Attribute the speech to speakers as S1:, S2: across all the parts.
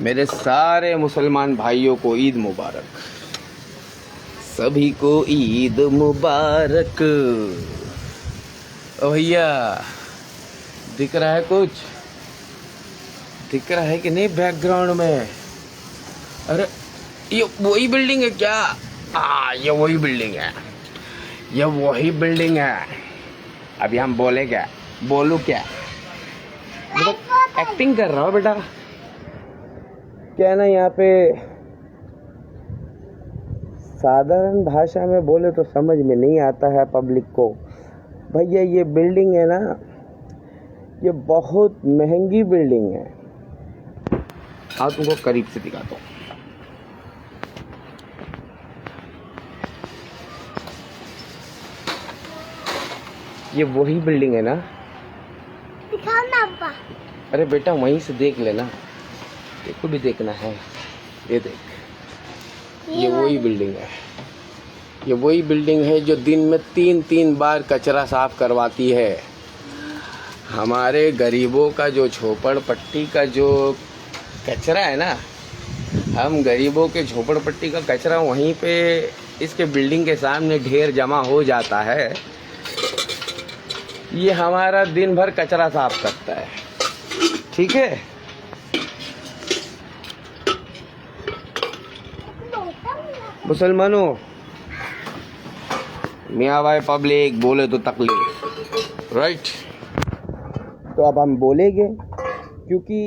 S1: मेरे सारे मुसलमान भाइयों को ईद मुबारक। सभी को ईद मुबारक। ओ भैया, दिख रहा है कुछ? दिख रहा है कि नहीं बैकग्राउंड में? अरे ये वही बिल्डिंग है क्या? हाँ, ये वही बिल्डिंग है, ये वही बिल्डिंग है। अभी हम बोले क्या? बोलूं क्या? मतलब एक्टिंग कर रहा हो बेटा। क्या ना, यहाँ पे साधारण भाषा में बोले तो समझ में नहीं आता है पब्लिक को। भैया ये बिल्डिंग है ना, ये बहुत महंगी बिल्डिंग है। आओ तुमको करीब से दिखाता हूँ। ये वही बिल्डिंग है ना?
S2: दिखाओ ना अब्बा।
S1: अरे बेटा वहीं से देख लेना, देखो भी देखना है। ये देख, ये वही बिल्डिंग है। ये वही बिल्डिंग है जो दिन में 3-3 बार कचरा साफ करवाती है। हमारे गरीबों का जो झोपड़पट्टी का जो कचरा है ना, हम गरीबों के झोपड़पट्टी का कचरा वहीं पे इसके बिल्डिंग के सामने ढेर जमा हो जाता है। ये हमारा दिन भर कचरा साफ करता है, ठीक है? मुसलमानों, मियाँ भाई पब्लिक बोले तो तकलीफ, राइट? तो अब हम बोलेंगे, क्योंकि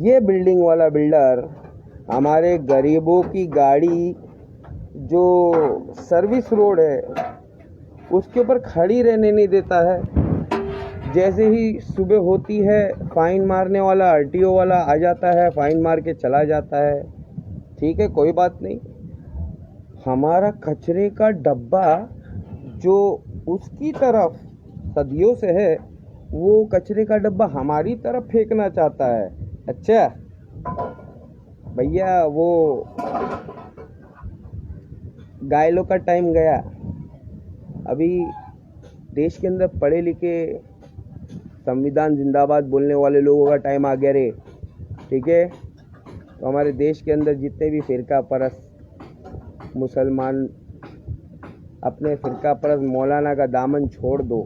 S1: ये बिल्डिंग वाला बिल्डर हमारे गरीबों की गाड़ी जो सर्विस रोड है उसके ऊपर खड़ी रहने नहीं देता है। जैसे ही सुबह होती है, फाइन मारने वाला आरटीओ वाला आ जाता है, फाइन मार के चला जाता है। ठीक है, कोई बात नहीं। हमारा कचरे का डब्बा जो उसकी तरफ सदियों से है, वो कचरे का डब्बा हमारी तरफ फेंकना चाहता है। अच्छा भैया, वो गायलों का टाइम गया। अभी देश के अंदर पढ़े लिखे संविधान जिंदाबाद बोलने वाले लोगों का टाइम आ गया रे, ठीक है? तो हमारे देश के अंदर जितने भी फ़िरका परस्त मुसलमान अपने फ़िरका परस्त मौलाना का दामन छोड़ दो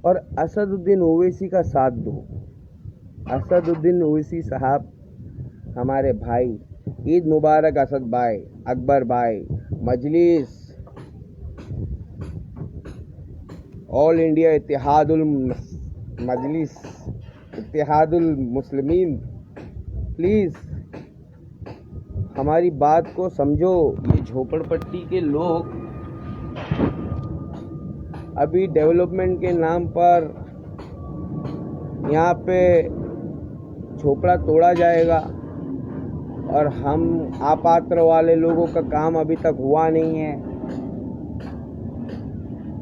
S1: और असदुद्दीन ओवैसी का साथ दो। असदुद्दीन ओवैसी साहब हमारे भाई, ईद मुबारक असद भाई, अकबर भाई, Majlis all India Ittehadul Majlis Ittehadul Muslimeen, please हमारी बात को समझो। ये झोपड़पट्टी के लोग अभी डेवलपमेंट के नाम पर यहाँ पे झोपड़ा तोड़ा जाएगा और हम अपात्र वाले लोगों का काम अभी तक हुआ नहीं है।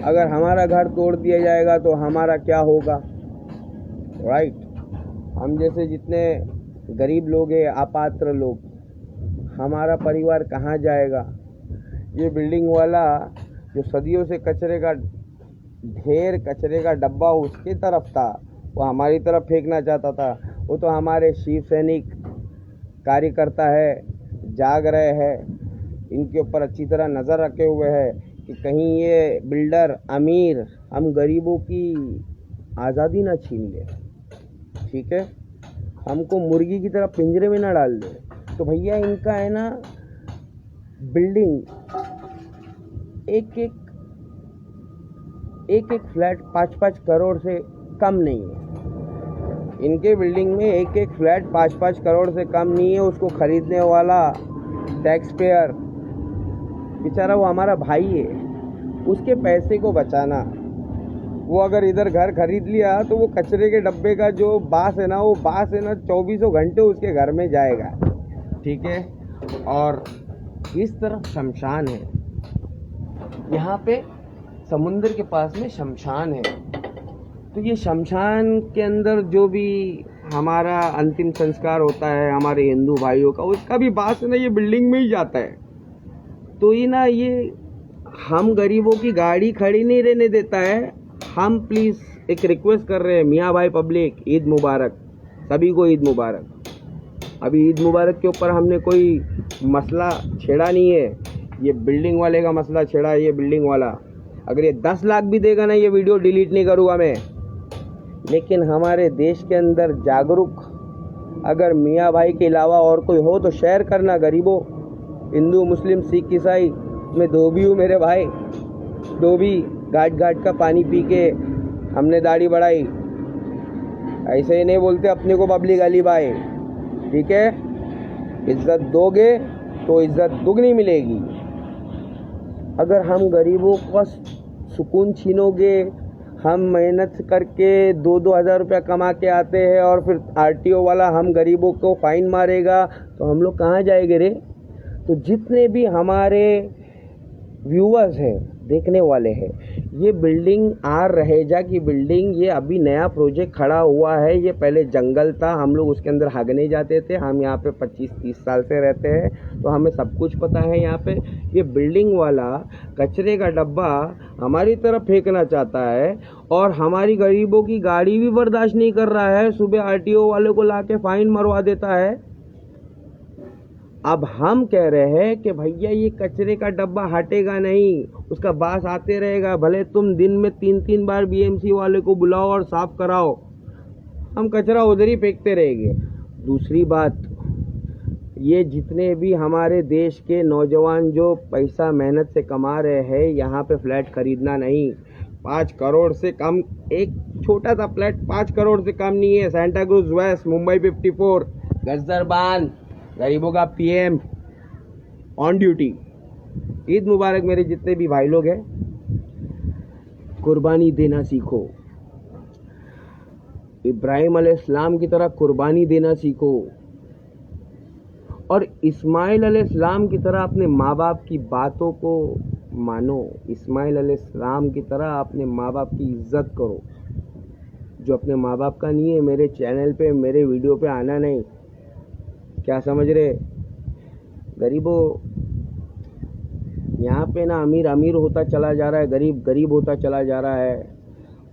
S1: अगर हमारा घर तोड़ दिया जाएगा तो हमारा क्या होगा, राइट? हम जैसे जितने गरीब लोग हैं, अपात्र लोग, हमारा परिवार कहाँ जाएगा? ये बिल्डिंग वाला जो सदियों से कचरे का ढेर, कचरे का डब्बा उसकी तरफ था, वो हमारी तरफ फेंकना चाहता था। वो तो हमारे शिव सैनिक कार्यकर्ता है, जाग रहे हैं, इनके ऊपर अच्छी तरह नज़र रखे हुए हैं कि कहीं ये बिल्डर अमीर हम गरीबों की आज़ादी ना छीन ले, ठीक है? हमको मुर्गी की तरह पिंजरे में ना डाल दे। तो भैया इनका है ना, बिल्डिंग एक एक फ्लैट 5-5 करोड़ से कम नहीं है। इनके बिल्डिंग में एक फ्लैट 5-5 करोड़ से कम नहीं है। उसको खरीदने वाला टैक्स पेयर बेचारा वो हमारा भाई है, उसके पैसे को बचाना। वो अगर इधर घर खरीद लिया तो वो कचरे के डब्बे का जो बास है ना, वो बास है ना 24 घंटे उसके घर में जाएगा, ठीक है? और इस तरफ शमशान है, यहाँ पे समुंदर के पास में शमशान है। तो ये शमशान के अंदर जो भी हमारा अंतिम संस्कार होता है हमारे हिंदू भाइयों का, उसका भी बास है ना ये बिल्डिंग में ही जाता है। तो ये ना, ये हम गरीबों की गाड़ी खड़ी नहीं रहने देता है। हम प्लीज़ एक रिक्वेस्ट कर रहे हैं, मियाँ भाई पब्लिक, ईद मुबारक। सभी को ईद मुबारक। अभी ईद मुबारक के ऊपर हमने कोई मसला छेड़ा नहीं है, ये बिल्डिंग वाले का मसला छेड़ा है। ये बिल्डिंग वाला अगर ये 10 लाख भी देगा ना, ये वीडियो डिलीट नहीं करूँगा मैं। लेकिन हमारे देश के अंदर जागरूक अगर मियाँ भाई के अलावा और कोई हो तो शेयर करना। गरीबों, हिंदू मुस्लिम सिख ईसाई, मैं धोबी हूँ मेरे भाई, धोबी घाट घाट का पानी पी के हमने दाढ़ी बढ़ाई। ऐसे ही नहीं बोलते अपने को पब्लिक अली भाई, ठीक है। इज्जत दोगे तो इज्जत दुगनी मिलेगी। अगर हम गरीबों का सुकून छीनोगे, हम मेहनत करके 2-2 हज़ार रुपया कमा के आते हैं और फिर आरटीओ वाला हम गरीबों को फाइन मारेगा, तो हम लोग कहाँ जाएंगे रे। तो जितने भी हमारे व्यूअर्स हैं, देखने वाले हैं, ये बिल्डिंग आर रहेजा की बिल्डिंग, ये अभी नया प्रोजेक्ट खड़ा हुआ है। ये पहले जंगल था, हम लोग उसके अंदर भागने जाते थे। हम यहाँ पे 25-30 साल से रहते हैं, तो हमें सब कुछ पता है यहाँ पे। ये बिल्डिंग वाला कचरे का डब्बा हमारी तरफ फेंकना चाहता है और हमारी गरीबों की गाड़ी भी बर्दाश्त नहीं कर रहा है। सुबह आरटीओ वाले को लाके फाइन मरवा देता है। अब हम कह रहे हैं कि भैया ये कचरे का डब्बा हटेगा नहीं, उसका बास आते रहेगा। भले तुम दिन में 3-3 बार बीएमसी वाले को बुलाओ और साफ कराओ, हम कचरा उधर ही फेंकते रहेंगे। दूसरी बात, ये जितने भी हमारे देश के नौजवान जो पैसा मेहनत से कमा रहे हैं, यहाँ पे फ्लैट खरीदना नहीं। 5 करोड़ से कम, एक छोटा सा फ्लैट 5 करोड़ से कम नहीं है। सेंटा क्रूज वेस्ट, मुंबई 54, गजरबान, गरीबों का पीएम ऑन ड्यूटी। ईद मुबारक मेरे जितने भी भाई लोग हैं। कुर्बानी देना सीखो, इब्राहिम अलैहिस्सलाम की तरह कुर्बानी देना सीखो और इस्माइल अलैहिस्सलाम की तरह अपने माँ बाप की बातों को मानो। इस्माइल अलैहिस्सलाम की तरह अपने माँ बाप की इज्जत करो। जो अपने माँ बाप का नहीं है, मेरे चैनल पे, मेरे वीडियो पे आना नहीं। क्या समझ रहे गरीबों, यहाँ पे ना अमीर अमीर होता चला जा रहा है, गरीब गरीब होता चला जा रहा है।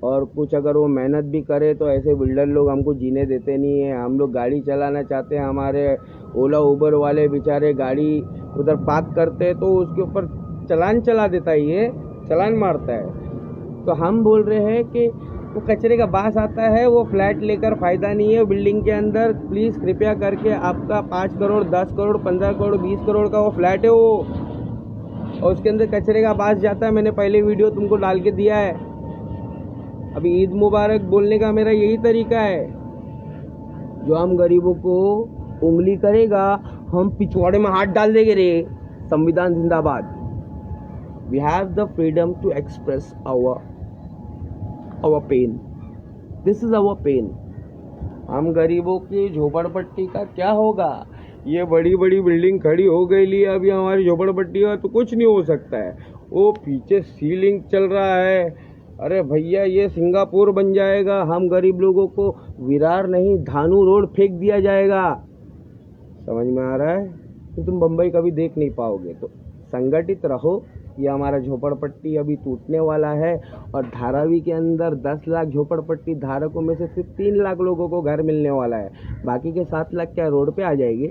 S1: और कुछ अगर वो मेहनत भी करे तो ऐसे बिल्डर लोग हमको जीने देते नहीं है। हम लोग गाड़ी चलाना चाहते हैं, हमारे ओला उबर वाले बेचारे गाड़ी उधर पार्क करते हैं तो उसके ऊपर चालान चला देता है, ये चालान मारता है। तो हम बोल रहे हैं कि वो कचरे का बास आता है, वो फ्लैट लेकर फ़ायदा नहीं है बिल्डिंग के अंदर। प्लीज़ कृपया करके आपका 5 करोड़ 10 करोड़ 15 करोड़ 20 करोड़ का वो फ्लैट है वो, और उसके अंदर कचरे का बास जाता है। मैंने पहले वीडियो तुमको डाल के दिया है। अभी ईद मुबारक बोलने का मेरा यही तरीका है। जो हम गरीबों को उंगली करेगा, हम पिछवाड़े में हाथ डाल देंगे रे। संविधान जिंदाबाद। We have the freedom to express our pain. This is our pain. हम गरीबों की झोपड़पट्टी का क्या होगा। ये बड़ी बड़ी बिल्डिंग खड़ी हो गई ली, अभी हमारी झोपड़पट्टी का तो कुछ नहीं हो सकता है। वो पीछे सीलिंग चल रहा है। अरे भैया ये सिंगापुर बन जाएगा। हम गरीब लोगों को विरार नहीं, धानू रोड फेंक दिया जाएगा। समझ में आ रहा है। तो तुम बम्बई कभी देख नहीं पाओगे। तो संगठित रहो। ये हमारा झोपड़पट्टी अभी टूटने वाला है और धारावी के अंदर 10 लाख झोपड़पट्टी धारकों में से सिर्फ 3 लाख लोगों को घर मिलने वाला है। बाकी के 7 लाख क्या रोड पे आ जाएंगे।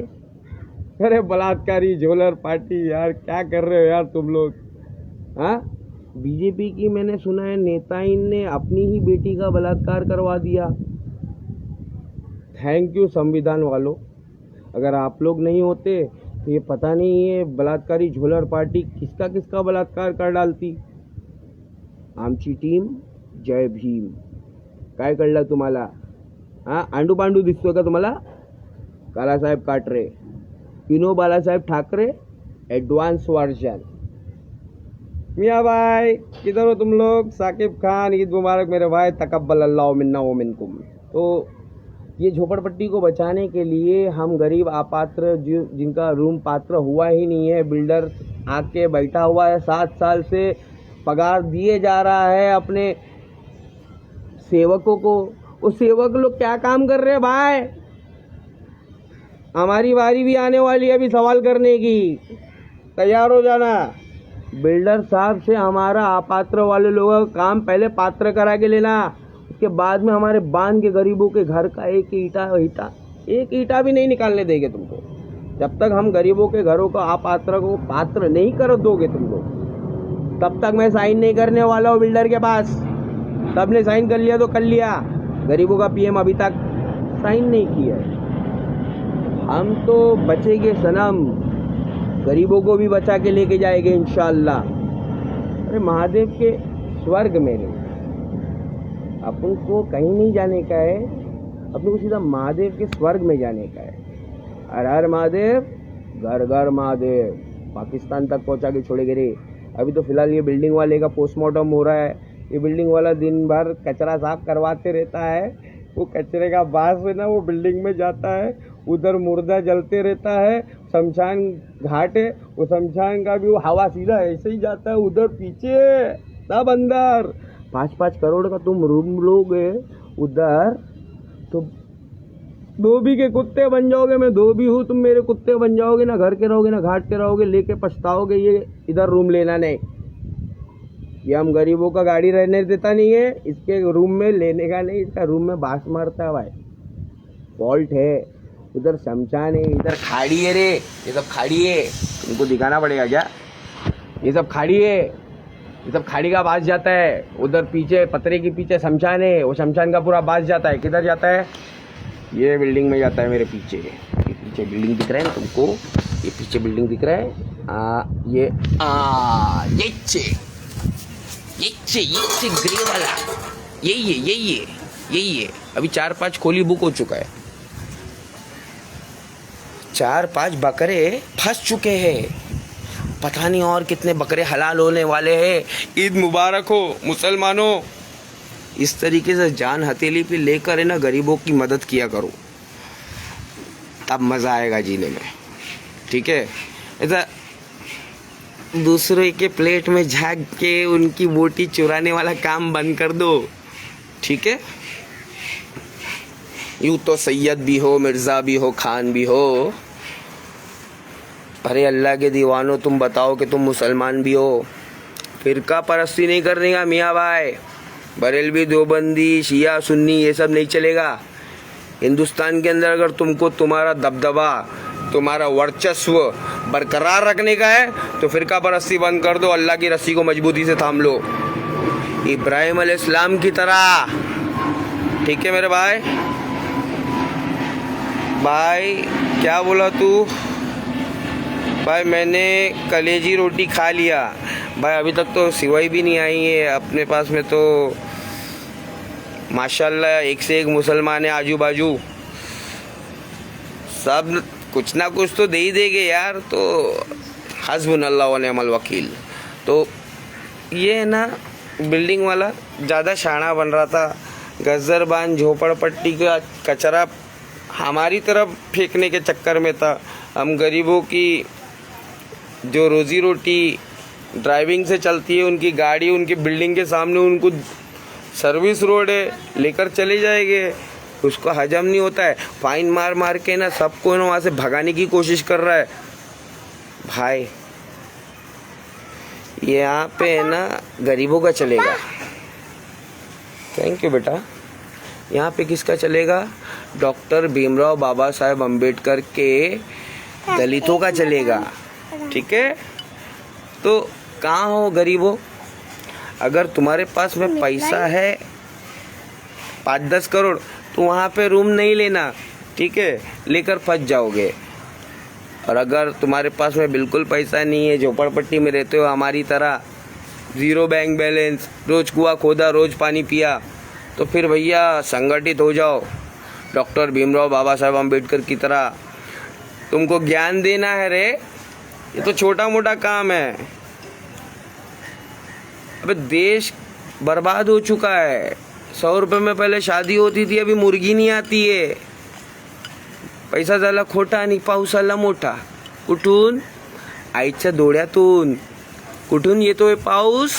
S1: अरे बलात्कारी झोलर पार्टी, यार क्या कर रहे हो यार तुम लोग। हाँ, बीजेपी की मैंने सुना है नेताइन ने अपनी ही बेटी का बलात्कार करवा दिया। थैंक यू संविधान वालों। अगर आप लोग नहीं होते तो ये पता नहीं ये बलात्कारी झोलर पार्टी किसका किसका बलात्कार कर डालती। आमची टीम जय भीम। काय कळलं तुम्हाला। हाँ, आंडू पांडू दिसतोय का तुम्हाला। कालासाहेब काटरे, बालासाहेब ठाकरे एडवांस वर्जन। मियाँ भाई किधर हो तुम लोग। साकिब खान, ईद मुबारक मेरे भाई। तकब्बल अल्लाह मिन्ना व मिनकुम। तो ये झोपड़पट्टी को बचाने के लिए हम गरीब अपात्र जिनका रूम पात्र हुआ ही नहीं है, बिल्डर आके बैठा हुआ है 7 साल से, पगार दिए जा रहा है अपने सेवकों को। वो सेवक लोग क्या काम कर रहे हैं भाई। हमारी बारी भी आने वाली है अभी सवाल करने की, तैयार हो जाना। बिल्डर साहब से हमारा अपात्र वाले लोगों का काम पहले पात्र करा के लेना। इसके बाद में हमारे बांध के गरीबों के घर का एक ईटा भी नहीं निकालने देंगे तुमको। जब तक हम गरीबों के घरों का पात्र को पात्र नहीं कर दोगे तुम लोग, तब तक मैं साइन नहीं करने वाला हूँ बिल्डर के पास। सबने साइन कर लिया तो कर लिया, गरीबों का पीएम अभी तक साइन नहीं किया है। हम तो बचेंगे सनम, गरीबों को भी बचा के लेके जाएंगे इंशाअल्लाह। अरे महादेव के स्वर्ग में नहीं, अपन को कहीं नहीं जाने का है, अपन को सीधा महादेव के स्वर्ग में जाने का है। हर हर महादेव, घर घर महादेव। पाकिस्तान तक पहुंचा के छोड़ेंगे रे। अभी तो फिलहाल ये बिल्डिंग वाले का पोस्टमार्टम हो रहा है। ये बिल्डिंग वाला दिन भर कचरा साफ करवाते रहता है। वो कचरे का बास है ना, वो बिल्डिंग में जाता है, उधर मुर्दा जलते रहता है। शमशान घाट है, वो शमशान का भी वो हवा सीधा ऐसे ही जाता है उधर पीछे, सब अंदर। 5-5 करोड़ का तुम रूम लोगे उधर, तो धोबी के कुत्ते बन जाओगे। मैं धोबी हूँ, तुम मेरे कुत्ते बन जाओगे। ना घर के रहोगे ना घाट के रहोगे, लेके पछताओगे। ये इधर रूम लेना नहीं, ये हम गरीबों का गाड़ी रहने देता नहीं है, इसके रूम में लेने का नहीं। इसका रूम में बास मारता है भाई, फॉल्ट है। उधर शमशान है, इधर खाड़ी है रे, ये सब खाड़ी है। तुमको दिखाना पड़ेगा क्या? ये सब खाड़ी है, ये सब खाड़ी का बास जाता है। उधर पीछे पतरे के पीछे शमशान है, वो शमशान का पूरा बास जाता है। किधर जाता है? ये बिल्डिंग में जाता है मेरे पीछे। ये पीछे बिल्डिंग दिख रहा है ना तुमको? ये पीछे बिल्डिंग दिख रहा है, ये ग्रे वाला, यही है। अभी 4-5 खोली बुक हो चुका है। 4-5 बकरे फंस चुके हैं, पता नहीं और कितने बकरे हलाल होने वाले हैं। ईद मुबारक हो मुसलमानों। इस तरीके से जान हथेली पे लेकर है ना, गरीबों की मदद किया करो, तब मज़ा आएगा जीने में। ठीक है? ऐसा दूसरे के प्लेट में झाँक के उनकी बोटी चुराने वाला काम बंद कर दो। ठीक है? यूँ तो सैयद भी हो, मिर्ज़ा भी हो, खान भी हो। अरे अल्लाह के दीवानों, तुम बताओ कि तुम मुसलमान भी हो। फिरका परस्ती नहीं करने का मियाँ भाई। बरेलवी, देवबंदी, शिया, सुन्नी, ये सब नहीं चलेगा। हिंदुस्तान के अंदर अगर तुमको तुम्हारा दबदबा, तुम्हारा वर्चस्व बरकरार रखने का है तो फिरका परस्ती बंद कर दो। अल्लाह की रस्सी को मजबूती से थाम लो, इब्राहिम अलैहिस्सलाम की तरह। ठीक है मेरे भाई? भाई क्या बोला तू? भाई मैंने कलेजी रोटी खा लिया भाई, अभी तक तो सिवाई भी नहीं आई है अपने पास में। तो माशाल्लाह एक से एक मुसलमान है आजू बाजू, सब कुछ ना कुछ तो दे ही देंगे यार। तो हस्बुनल्लाह व निअमल वकील। तो ये है ना, बिल्डिंग वाला ज़्यादा शाना बन रहा था। गजरबान झोपड़पट्टी का कचरा हमारी तरफ फेंकने के चक्कर में था। हम गरीबों की जो रोजी रोटी ड्राइविंग से चलती है, उनकी गाड़ी उनकी बिल्डिंग के सामने, उनको सर्विस रोड है, लेकर चले जाएंगे। उसको हजम नहीं होता है, फाइन मार मार के ना सबको ना वहाँ से भगाने की कोशिश कर रहा है भाई। यहाँ पे है ना गरीबों का चलेगा। थैंक यू बेटा। यहाँ पे किसका चलेगा? डॉक्टर भीमराव बाबा साहेब अम्बेडकर के दलितों का चलेगा। ठीक है? तो कहाँ हो गरीबों? अगर तुम्हारे पास में पैसा है 5-10 करोड़, तो वहाँ पे रूम नहीं लेना। ठीक है? लेकर फंस जाओगे। और अगर तुम्हारे पास में बिल्कुल पैसा नहीं है, झोपड़पट्टी में रहते हो हमारी तरह, ज़ीरो बैंक बैलेंस, रोज़ कुआं खोदा रोज़ पानी पिया, तो फिर भैया संगठित हो जाओ डॉक्टर भीमराव बाबा साहेब अम्बेडकर की तरह। तुमको ज्ञान देना है रे, ये तो छोटा मोटा काम है। अबे देश बर्बाद हो चुका है। 100 रुपये में पहले शादी होती थी, अभी मुर्गी नहीं आती है। पैसा झाला खोटा आणि पाऊस आला मोठा। कुठून? आईच्या डोळ्यातून। कुठून येतोय पाऊस?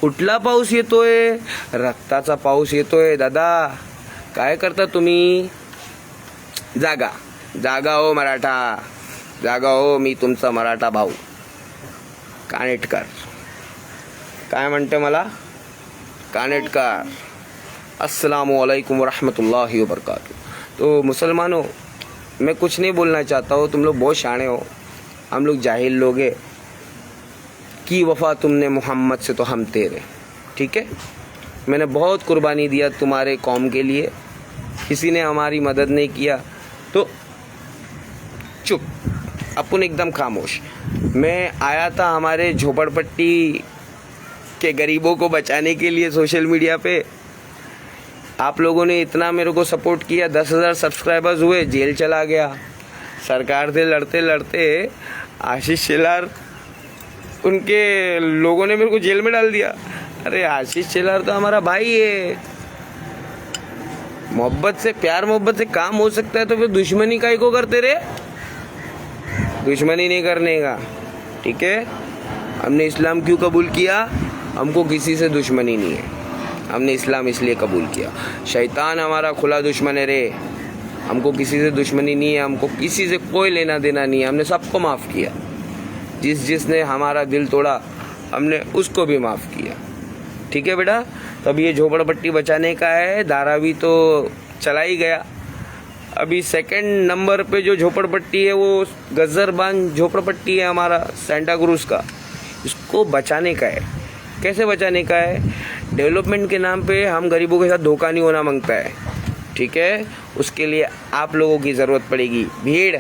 S1: कुठला पाऊस येतोय? रक्ताचा पाऊस येतोय दादा। काय करता तुम्ही? जागा जागा हो मराठा, जागा हो। मी तुमचा मराठा भाऊ कानेटकर। काय म्हणते मला? कानेटकर अस्सलामुअलैकुम वरहमतुल्लाहि वबरकातुहू। तो मुसलमानों, मैं कुछ नहीं बोलना चाहता हूँ, तुम लोग बहुत शाणे हो, हम लोग जाहिल लोग हैं। की वफ़ा तुमने मोहम्मद से तो हम तेरे, ठीक है। मैंने बहुत कुर्बानी दिया तुम्हारे कौम के लिए, किसी ने हमारी मदद नहीं किया तो चुप, अपन एकदम खामोश। मैं आया था हमारे झोपड़पट्टी के गरीबों को बचाने के लिए सोशल मीडिया पे। आप लोगों ने इतना मेरे को सपोर्ट किया, 10,000 सब्सक्राइबर्स हुए, जेल चला गया। सरकार से लड़ते लड़ते आशीष शेलार, उनके लोगों ने मेरे को जेल में डाल दिया। अरे आशीष शेलार तो हमारा भाई है। मोहब्बत से, प्यार मोहब्बत से काम हो सकता है तो फिर दुश्मनी काहे को करते रे? दुश्मनी नहीं करने का, ठीक है। हमने इस्लाम क्यों कबूल किया? हमको किसी से दुश्मनी नहीं है, हमने इस्लाम इसलिए कबूल किया। शैतान हमारा खुला दुश्मन है रे, हमको किसी से दुश्मनी नहीं है, हमको किसी से कोई लेना देना नहीं है। हमने सबको माफ़ किया, जिसने हमारा दिल तोड़ा हमने उसको भी माफ़ किया, ठीक है बेटा। तब ये झोपड़पट्टी बचाने का है, धारावी तो चला ही गया। अभी सेकंड नंबर पे जो झोपड़पट्टी है वो गजरबान झोपड़पट्टी है हमारा सेंटा क्रूज का, इसको बचाने का है। कैसे बचाने का है? डेवलपमेंट के नाम पे हम गरीबों के साथ धोखा नहीं होना मांगता है, ठीक है। उसके लिए आप लोगों की ज़रूरत पड़ेगी। भीड़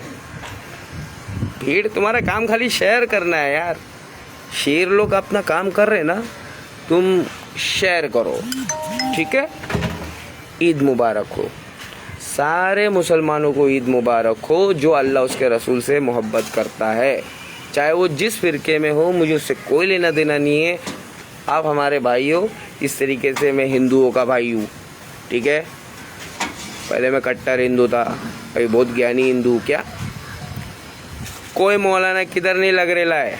S1: तुम्हारा काम खाली शेयर करना है यार। शेर लोग अपना काम कर रहे ना, तुम शेयर करो, ठीक है। ईद मुबारक हो, सारे मुसलमानों को ईद मुबारक हो जो अल्लाह उसके रसूल से मोहब्बत करता है, चाहे वो जिस फ़िरके में हो। मुझे उससे कोई लेना देना नहीं है, आप हमारे भाई हो। इस तरीके से मैं हिंदुओं का भाई हूँ, ठीक है। पहले मैं कट्टर हिंदू था, अभी बहुत ज्ञानी हिंदू। क्या कोई मौलाना किधर नहीं लग रेला है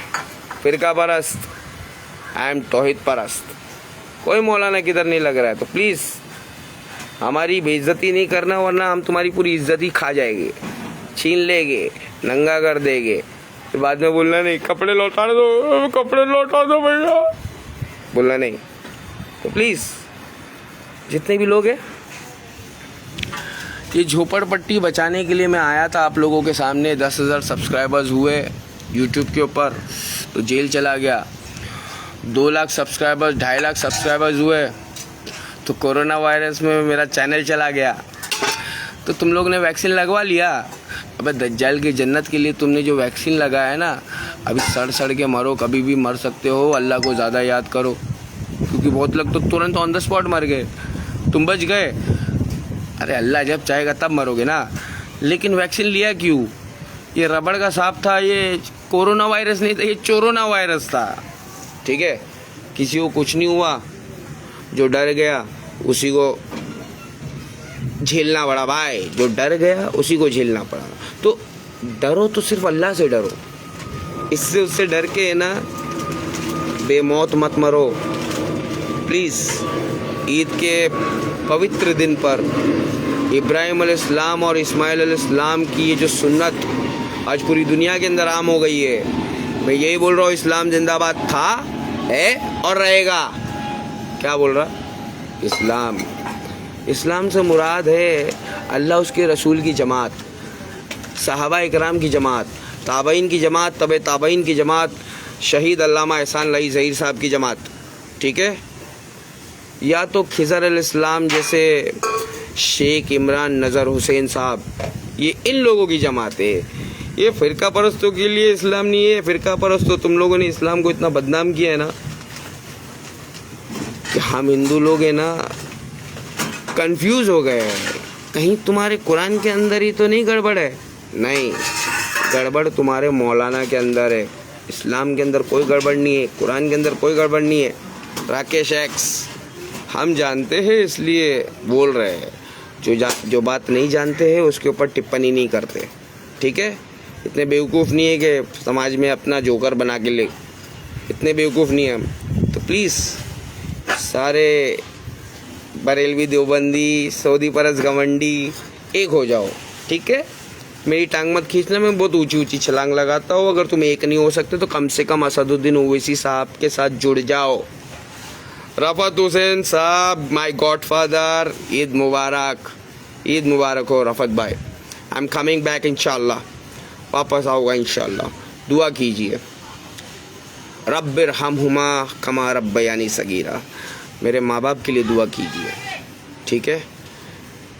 S1: फ़िरका परस्त, आई एम तौहीद परस्त। कोई मौलाना किधर नहीं लग रहा है, तो प्लीज़ हमारी बेइज्जती नहीं करना, वरना हम तुम्हारी पूरी इज्जत ही खा जाएंगे, छीन लेंगे, नंगा कर देंगे। फिर बाद में बोलना नहीं कपड़े लौटा दो, कपड़े लौटा दो भैया, बोलना नहीं। तो प्लीज़ जितने भी लोग हैं, ये झोपड़पट्टी बचाने के लिए मैं आया था आप लोगों के सामने। 10,000 सब्सक्राइबर्स हुए यूट्यूब के ऊपर तो जेल चला गया। 2 लाख सब्सक्राइबर्स, 2.5 लाख सब्सक्राइबर्स हुए तो कोरोना वायरस में मेरा चैनल चला गया। तो तुम लोग ने वैक्सीन लगवा लिया? अबे दज्जाल की जन्नत के लिए तुमने जो वैक्सीन लगाया है ना, अभी सड़ के मरो, कभी भी मर सकते हो। अल्लाह को ज़्यादा याद करो, क्योंकि बहुत लोग तो तुरंत ऑन द स्पॉट मर गए, तुम बच गए। अरे अल्लाह जब चाहेगा तब मरोगे ना। लेकिन वैक्सीन लिया क्यों? ये रबड़ का सांप था, ये कोरोना वायरस नहीं था, ये चोरोना वायरस था, ठीक है। किसी को कुछ नहीं हुआ, जो डर गया उसी को झेलना पड़ा भाई, जो डर गया उसी को झेलना पड़ा। तो डरो तो सिर्फ अल्लाह से डरो, इससे उससे डर के है ना बेमौत मत मरो प्लीज़। ईद के पवित्र दिन पर इब्राहिम अलैहिस्सलाम और इस्माइल अलैहिस्सलाम की ये जो सुन्नत आज पूरी दुनिया के अंदर आम हो गई है। मैं यही बोल रहा हूँ, इस्लाम जिंदाबाद था, है और रहेगा। क्या बोल रहा? इस्लाम। इस्लाम से मुराद है अल्लाह उसके रसूल की जमात, सहाबा इकराम की जमात, ताबईन की जमात, तबे ताबईन की जमात, शहीद अल्लामा एहसान लाई ज़हीर साहब की जमात, ठीक है। या तो खिज़र अलैहिस्सलाम जैसे शेख इमरान नज़र हुसैन साहब, ये इन लोगों की जमात है। ये फ़िरका परस्तों के लिए इस्लाम नहीं है। फ़िरका परस्तों, तुम लोगों ने इस्लाम को इतना बदनाम किया है ना कि हम हिंदू लोग हैं ना कंफ्यूज हो गए हैं। कहीं तुम्हारे कुरान के अंदर ही तो नहीं गड़बड़ है? नहीं, गड़बड़ तुम्हारे मौलाना के अंदर है। इस्लाम के अंदर कोई गड़बड़ नहीं है, कुरान के अंदर कोई गड़बड़ नहीं है। राकेश एक्स, हम जानते हैं इसलिए बोल रहे हैं, जो बात नहीं जानते हैं उसके ऊपर टिप्पणी नहीं करते, ठीक है। इतने बेवकूफ़ नहीं है कि समाज में अपना जोकर बना के ले, इतने बेवकूफ़ नहीं है हम। तो प्लीज़ सारे बरेलवी देवबंदी सऊदी परस गवंडी एक हो जाओ, ठीक है। मेरी टांग मत खींचना, मैं बहुत ऊंची ऊंची छलांग लगाता हूँ। अगर तुम एक नहीं हो सकते तो कम से कम असदुद्दीन ओवैसी साहब के साथ जुड़ जाओ। रफत हुसैन साहब, माय गॉडफादर, ईद मुबारक, ईद मुबारक हो रफत भाई। आई एम कमिंग बैक इंशाल्लाह, वापस आऊँगा इंशाल्लाह। दुआ कीजिए, रब्बिरहमहुमा कमा रब्बयानी सगीरा, मेरे माँ बाप के लिए दुआ कीजिए, ठीक है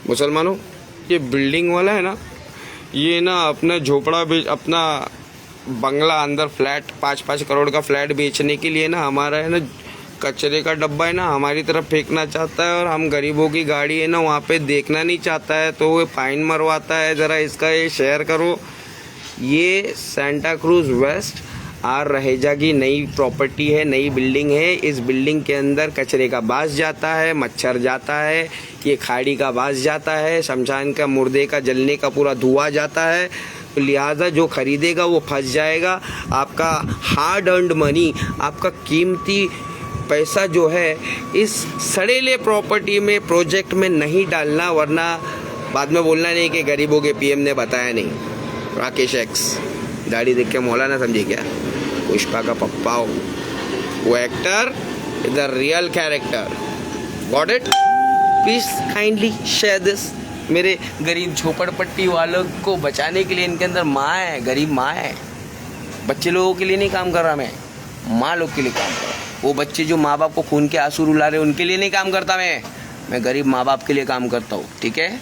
S1: मुसलमानों। ये बिल्डिंग वाला है ना, ये ना अपना झोपड़ा बेच, अपना बंगला अंदर फ्लैट 5-5 करोड़ का फ्लैट बेचने के लिए ना हमारा है ना कचरे का डब्बा है ना हमारी तरफ फेंकना चाहता है, और हम गरीबों की गाड़ी है ना वहाँ पे देखना नहीं चाहता है, तो वो फाइन मरवाता है। ज़रा इसका ये शेयर करो। ये Santacruz west R Raheja की नई प्रॉपर्टी है, नई बिल्डिंग है। इस बिल्डिंग के अंदर कचरे का बास जाता है, मच्छर जाता है, ये खाड़ी का बास जाता है, शमशान का मुर्दे का जलने का पूरा धुआं जाता है। तो लिहाजा जो खरीदेगा वो फंस जाएगा। आपका हार्ड अर्नड मनी, आपका कीमती पैसा जो है इस सड़ेले प्रॉपर्टी में, प्रोजेक्ट में नहीं डालना, वरना बाद में बोलना नहीं कि गरीबों के पीएम ने बताया नहीं। राकेश एक्स गाड़ी देख के मौलाना समझे क्या? पुष्पा का पप्पा हो, वो actor is the real character. Got it? Please kindly share this. मेरे गरीब झोपड़पट्टी वालों को बचाने के लिए इनके अंदर माँ है, गरीब माँ है। बच्चे लोगों के लिए नहीं काम कर रहा मैं, माँ लोग के लिए काम कर रहा हूँ। वो बच्चे जो माँ बाप को खून के आंसू रुला रहे उनके लिए नहीं काम करता मैं गरीब माँ बाप के लिए काम करता हूँ, ठीक है।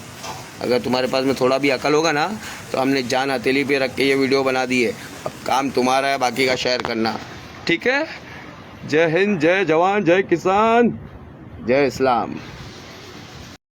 S1: अगर तुम्हारे पास में थोड़ा भी अकल होगा ना, तो हमने जान हथेली पे रख के ये वीडियो बना दी है। अब काम तुम्हारा है, बाकी का शेयर करना, ठीक है। जय हिंद, जय जवान, जय किसान, जय इस्लाम।